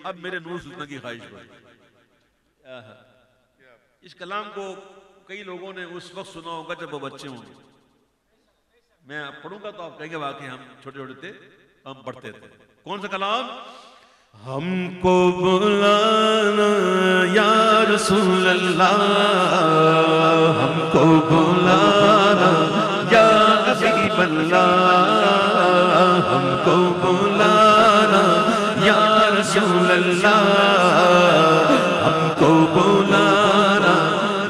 अब मेरे नूर सुनने की ख्वाहिश बढ़ी। इस कलाम को कई लोगों ने उस वक्त सुना होगा जब वो बच्चे होंगे। मैं पढ़ूंगा तो आप कहेंगे वाकई हम छोटे छोटे थे, हम पढ़ते थे। कौन सा कलाम? हमको बुलाना या रसूल अल्लाह, हमको बुलाना या हबीब अल्लाह, हमको बुलाना या रसूल अल्लाह, हमको बुलाना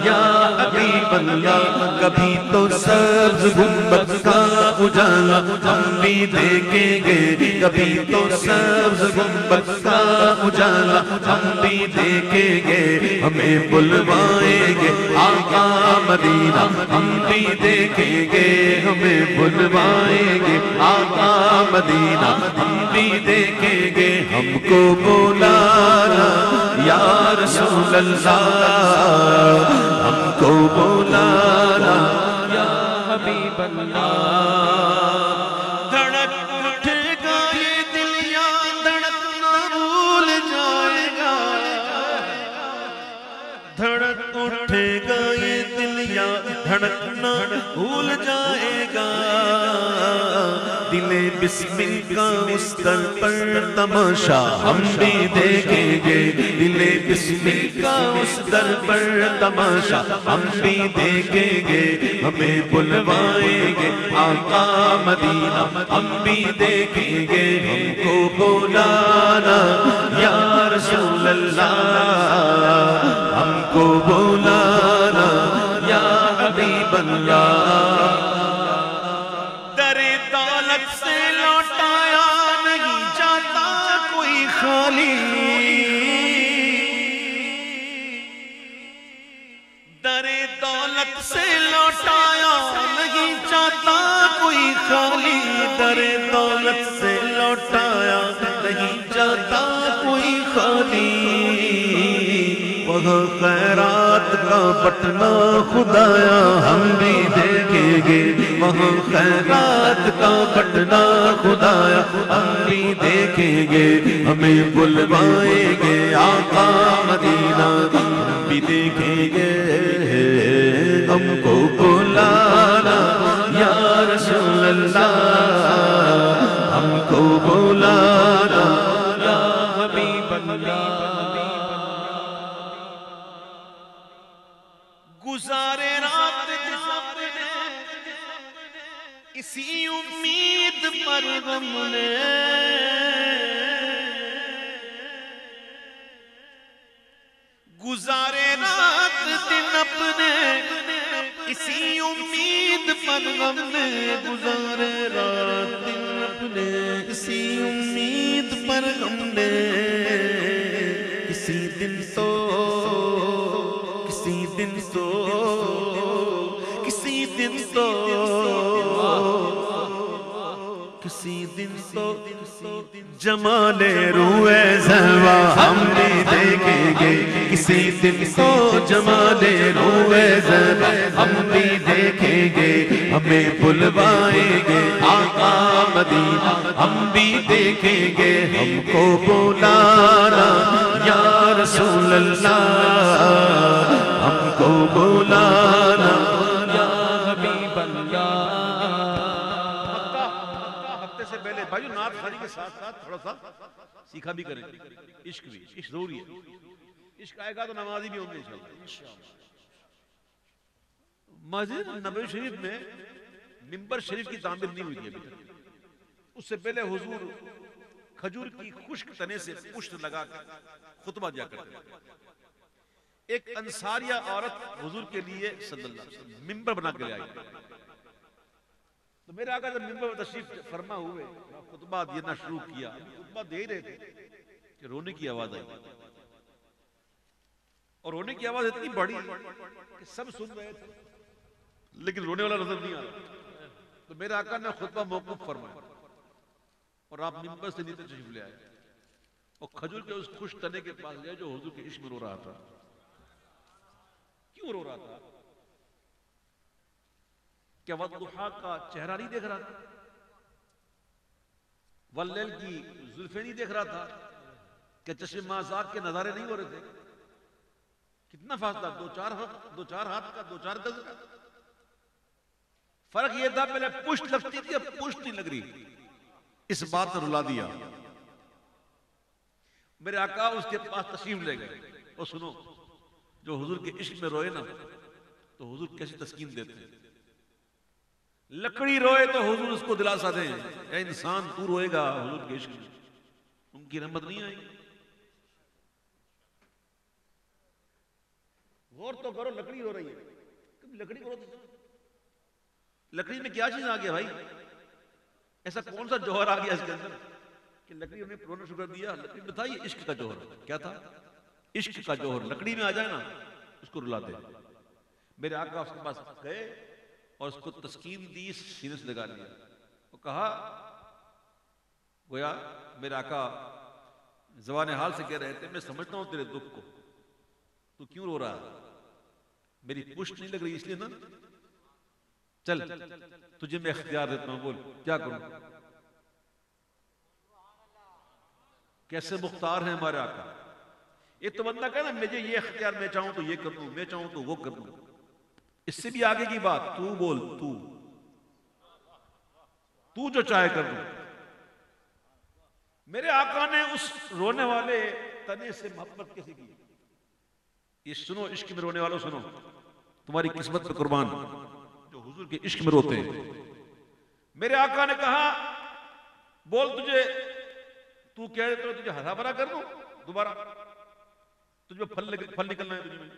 या हबीब अल्लाह। कभी तो सब्ज गुंबद का उजाला हम भी देखेंगे, कभी तो सब्ज गुंबद का उजाला हम भी देखेंगे। हमें बुलवाएंगे आका मदीना, हम भी देखेंगे। हमें बुलवाएंगे आका मदीना, हम भी देखेंगे। हमको बुलाना या रसूल अल्लाह, हमको बुलाना या हबीब अल्लाह। धड़क उठेगा ये दिल या धड़कना भूल जाएगा, धड़क उठेगा ये दिल या धड़कना भूल जाएगा। दिले बिस्मिल का उस दर पर तमाशा हम भी देखेंगे, दिले बिस्मिल का उस दर पर तमाशा हम भी देखेंगे। हमें बुलवाएंगे आका मदीना, हम भी देखेंगे। हमको बुलाना या रसूल अल्लाह, हमको बुलाना या हबीब अल्लाह। दरे दौलत से लौटाया नहीं जाता कोई खाली, दरे दौलत से लौटाया नहीं जाता कोई खाली, दरे दौलत से लौटाया नहीं जाता कोई खाली। वहाँ खैरात का बटना खुदाया हम भी देखेंगे, वहाँ खैरात का बटना खुदाया हम भी देखेंगे। हमें बुलवाएंगे आका मदीना, हम भी देखेंगे। हमको बुलाना या रसूल अल्लाह, हमको बुलाना या हबीब अल्लाह। गुजारे रात आपने इसी उम्मीद पर हमने, गुजारे रात दिन अपने इसी उम्मीद पर हमने, गुजारे रात दिन अपने इसी उम्मीद पर हमने। किसी दिन तो किसी दिन तो किसी दिन तो किसी दिन तो जमाले रूए ज़हवा हम भी देखेंगे। किसी दिन तो जमाले रूए ज़हवा हम भी देखेंगे। हमें बुलवाएंगे आका मदीना, हम भी देखेंगे। हमको बुलाना या रसूल अल्लाह, हमको बुलाना या हबीब अल्लाह। हफ्ते से पहले भाई नात खानी के साथ साथ थोड़ा सा सीखा भी करेंगे। इश्क भी, इश्क जरूरी है। इश्क आएगा तो नमाजी भी होंगे इंशाअल्लाह। मस्जिद नबवी शरीफ में मिंबर शरीफ की तामीर नहीं हुई थी अभी तक। उससे पहले हुजूर खजूर की खुश्क तने से पुष्ट लगा कर खुतबा दिया करते थे। एक अंसारिया औरत हुजूर के लिए सल्लल्लाहु अलैहि वसल्लम मिंबर बना के आई। तो मेरे आका जब मिंबर पर तशरीफ फरमा हुए, खुतबा देना शुरू किया। खुतबा दे रहे थे कि रोने की आवाज आई, और रोने की आवाज इतनी बड़ी कि सब सुन रहे थे, लेकिन रोने वाला नजर नहीं आ रहा। तो मेरे आका ने खुतबा मौकूफ फरमाया और आप मिंबर से नीचे तशरीफ ले आए और खजूर के उस खुश तने के पास गए जो हुजूर के इश्क में रो रहा था। क्यों रो रहा था? क्या वद्दुहा का चेहरा नहीं देख रहा था? वल्लैल की जुल्फे नहीं देख रहा था? क्या चश्मे माज़ाक के नजारे नहीं हो रहे थे? कितना फासला, दो चार हाथ का, 2-4 गज का फर्क ये था। पहले पुष्ट लगती थी, अब पुष्ट नहीं लग रही। इस बात ने रुला दिया। मेरे आका उसके पास तशरीफ ले गए। और सुनो, जो हुजूर के इश्क में रोए ना, तो हुजूर कैसी तस्कीन देते हैं। लकड़ी रोए तो हुजूर उसको दिलासा दें, या इंसान तू रोएगा हुजूर के इश्क में, उनकी रहमत नहीं आएगी। गौर तो करो, लकड़ी रो रही है, कभी लकड़ी को रोते, लकड़ी में क्या चीज आ गया भाई? ऐसा कौन सा जौहर आ गया इसके अंदर कि लकड़ी ने रोना शुरू कर दिया? लकड़ी में था ये इश्क का जौहर। क्या था? इश्क का जौहर लकड़ी में आ जाए ना, उसको रुलाते। मेरे आका उसके पास गए और उसको तस्कीन दी, सीने से लगा लिया। वो कहा, गोया मेरे आका ज़बान हाल से कह रहे थे, मैं समझता हूं तेरे दुख को, तू क्यों रो रहा है? मेरी पुष्ट नहीं लग रही इसलिए ना। चल तुझे मैं इख्तियार देता हूं, बोल क्या करूं? कैसे मुख्तार है हमारे आका। ये तो बंदा कहे ना, मुझे ये इख्तियार, मैं चाहूं तो ये कर दूं, मैं चाहूं तो वो कर दूं। इससे भी आगे की बात, तू बोल, तू जो चाहे कर दूं। मेरे आका ने उस रोने वाले तने से मोहब्बत कैसे की? ये सुनो, इश्क में रोने वालों सुनो, तुम्हारी किस्मत पे कुर्बान जो हुजूर के इश्क में रोते हैं। मेरे आका ने कहा, बोल तू कह रहे तो तुझे हरा भरा कर दूं दोबारा, तुझे फल निकलना है तुझे में,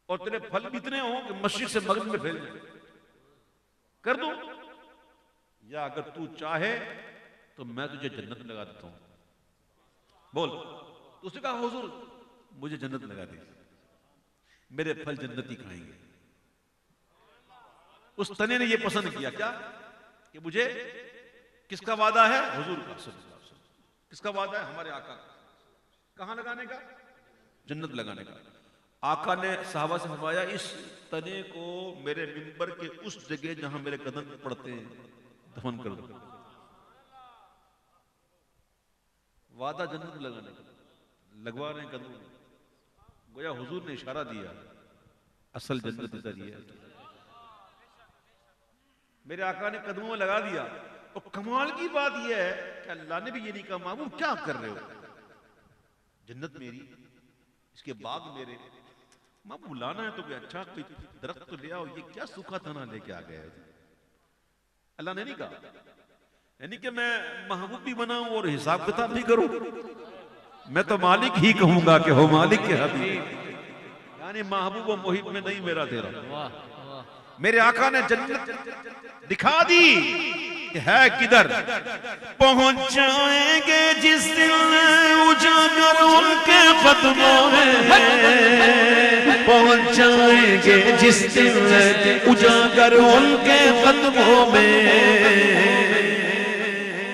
और तेरे फल भी इतने हो कि मस्जिद से मगरब में फैल जाए, कर दूं? या अगर तू चाहे तो मैं तुझे जन्नत लगा देता हूं, बोल। तो उसने कहा, हुजूर मुझे जन्नत लगा दी, मेरे फल जन्नती खाएंगे। उस तने ने यह पसंद किया क्या कि मुझे किसका वादा है? हुजूर का। किसका वादा है? हमारे आका का। कहां लगाने का? जन्नत लगाने का। आका ने साहबा से फरमाया, इस तने को मेरे मिंबर के उस जगह जहां मेरे कदम पड़ते हैं दफन कर दो। वादा जन्नत लगाने का, लगवा रहे कदम। गोया हुजूर ने इशारा दिया, असल जन्नत इधर ही है। मेरे आका ने कदमों में लगा दिया। और कमाल की बात यह है कि अल्लाह ने भी ये नहीं कहा, महबूब क्या कर रहे हो, जन्नत मेरी, इसके बाग मेरे, महबूब लाना है तो कोई अच्छा कोई दरख्त तो ले आओ, ये क्या सूखा तना लेके आ गया है। अल्लाह ने नहीं कहा, यानी कि मैं महबूब भी बनाऊं और हिसाब किताब भी करूं। मैं तो मालिक ही कहूंगा कि हो मालिक के हबीब, यानी महबूब व मुहिब में नहीं मेरा तेरा। मेरे आका ने जन्नत दिखा दी कि है किधर। पहुंच जाएंगे जिस दिन उजागर उनके कदमों में, पहुंच जाएंगे जिस दिन उजागर उनके कदमों में।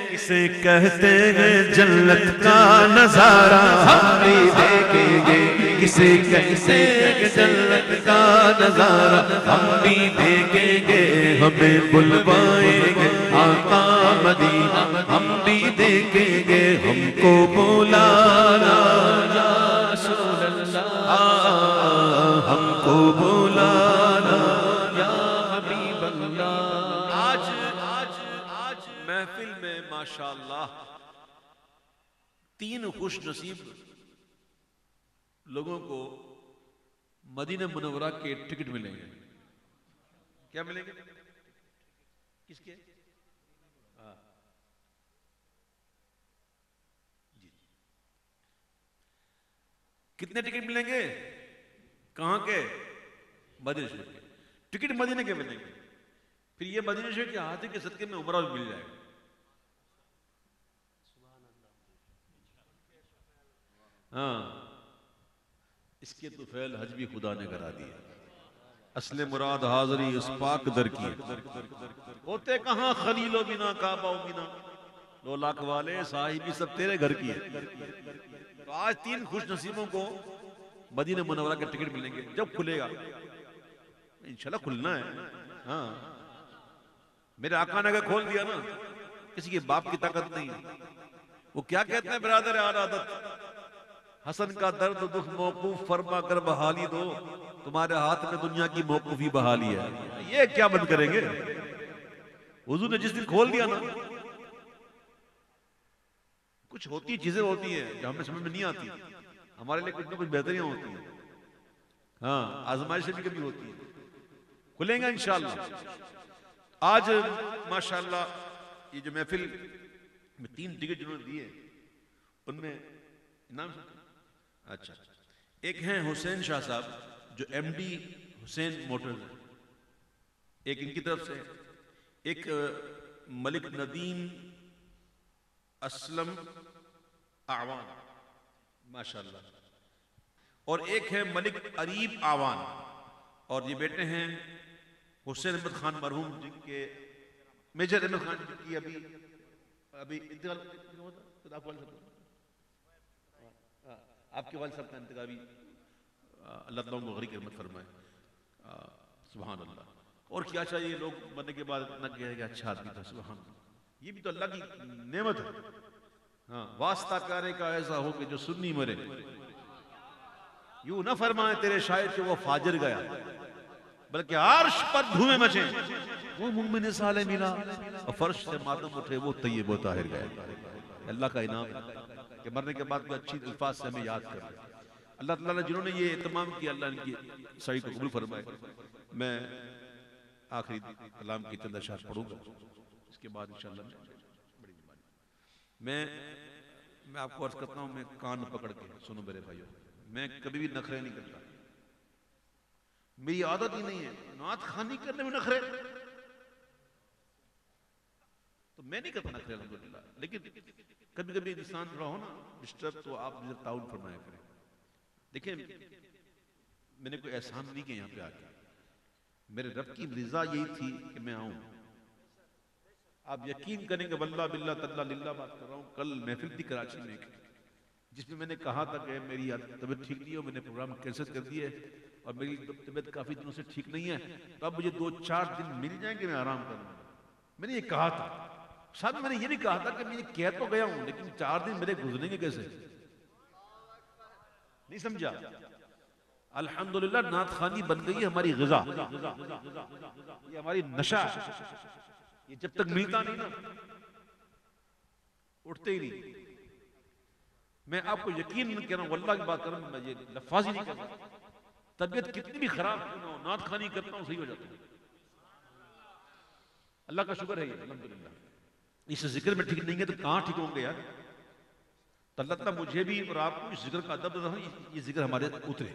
किसे कहते हैं जन्नत का नजारा हम भी देखेंगे, किसे कहते हैं जन्नत का नजारा हम भी देखेंगे। हमें बुलवाएंगे आका मदीना हम भी देखेंगे, हमको बुलाना रसूल अल्लाह, हमको बुलाना या हबीब अल्लाह। आज महफिल में माशाअल्लाह 3 खुश नसीब लोगों को मदीना मुनव्वरा के टिकट मिलेंगे। क्या मिलेंगे? किसके? जी। कितने टिकट मिलेंगे? कहां के? मदीना शरीफ के। टिकट मदीने के मिलेंगे। फिर ये मदीना शरीफ के हाथी के सदके में उमरा भी मिल जाएगा। हाँ, इसके तो फैल हज भी खुदा ने करा दिया। असले मुराद हाजरी उस पाक दर की, होते कहां खलीलो बिना काबा बिना, 2 लाख वाले साहिबी सब तेरे घर की है। तो आज 3 खुश नसीबों को मदीना मुनव्वरा के टिकट मिलेंगे। जब खुलेगा, इंशाल्लाह खुलना है। हाँ, मेरे आका ने अगर खोल दिया ना, किसी के बाप की ताकत नहीं। वो क्या कहते हैं बिरादर आदत, हसन का दर्द दुख मौकूफ फरमा कर बहाली दो, तुम्हारे हाथ में दुनिया की मौकूफी बहाली है। ये क्या बंद करेंगे? हुजूर ने जिस दिन खोल दिया ना, कुछ होती चीजें होती हैं जो हमें समझ में नहीं आती, हमारे लिए कुछ ना कुछ बेहतरियां होती हैं। हाँ, आजमाइशें भी कभी होती है, खुलेंगे इंशाअल्लाह। आज माशाअल्लाह ये जो महफिल में 3 टिकट जिन्होंने दिए उनमें नाम, अच्छा, एक हैं हुसैन शाह साहब जो एमडी हुसैन मोटर्स है, एक इनकी तरफ से, एक मलिक नदीम असलम आवान माशाअल्लाह, और एक है मलिक अरीब आवान, और ये बेटे हैं हुसैन अहमद खान मरहूम, जिनके मेजर अहमद खान की अभी इंतकाल, आपके वालिद साहब का इंतकाल भी अल्लाह ताला को गरीब रहमत फरमाए। सुभान अल्लाह। और क्या चाहिए, लोग मरने के बाद इतना कहे कि अच्छा आदमी था। सुभान अल्लाह, ये भी तो अल्लाह की नेमत है। हाँ, वास्ता प्यारे का ऐसा हो कि जो सुन्नी मरे, यूं न फरमाए तेरे शायर कि वो फाजिर गया, बल्कि अर्श पर धुएं मचे, वो मुमिन साले मिला, और फर्श से मातम उठे, वो तय्यब व ताहिर गया। अल्लाह का इनाम कि मरने के बाद कोई अच्छी अल्फाज से हमें याद कर। अल्लाह ताला ने जिन्होंने ये इत्माम किया, अल्लाह इनकी सही को कबूल फरमाए। मैं आखिरी कलाम की चंद अशआर पढ़ूंगा, इसके बाद इंशाअल्लाह मैं आपको अर्ज करता हूँ, मैं कान पकड़ के सुनो मेरे भाइयों, मैं कभी भी नखरे नहीं करता, मेरी आदत ही नहीं है नात खानी करने में नखरे, तो मैं नहीं करता नखरे अल्हम्दुलिल्लाह। लेकिन कभी कभी इंसान थोड़ा हो ना डिस्टर्ब, तो आप मुझे ताउन फरमाया करें। देखिए, मैंने कोई एहसान नहीं किया यहाँ पे आके, मेरे रब की रिजा यही थी कि मैं आऊं। आप यकीन करेंगे, वल्लाह बिल्लाह तल्ला लिल्लाह बात कर रहा हूँ, कल महफिल थी कराची में जिसमें मैंने कहा था कि मेरी तबीयत ठीक नहीं है, मैंने प्रोग्राम कैंसिल कर दिया है और मेरी तबीयत काफी दिनों से ठीक नहीं है, तो अब मुझे 2-4 दिन मिल जाएंगे, मैं आराम करूंगा। मैंने ये कहा था, साथ मैंने ये भी कहा था कि मैं ये कह तो गया हूं, लेकिन 4 दिन मेरे गुजरेंगे कैसे, नहीं समझा। अल्हम्दुलिल्लाह नात खानी बन गई है हमारी ग़िज़ा, ये हमारी नशा है। ये जब तक मिलता नहीं ना, उठते ही नहीं। मैं आपको यकीन नहीं कह रहा हूं, वल्लाह की बात कर रहा हूं, मैं ये लफ्ज़ ही नहीं कर रहा। तबीयत कितनी भी खराब क्यों ना हो, नात खानी करता हूं, सही हो जाता है। अल्लाह का शुक्र है ये, अल्हम्दुलिल्लाह। इस जिक्र में ठीक नहीं है तो कहां ठीक होंगे यार। तो अल्लाह ताला मुझे भी और आपको इस जिक्र का अदब, ये जिक्र हमारे उतरे।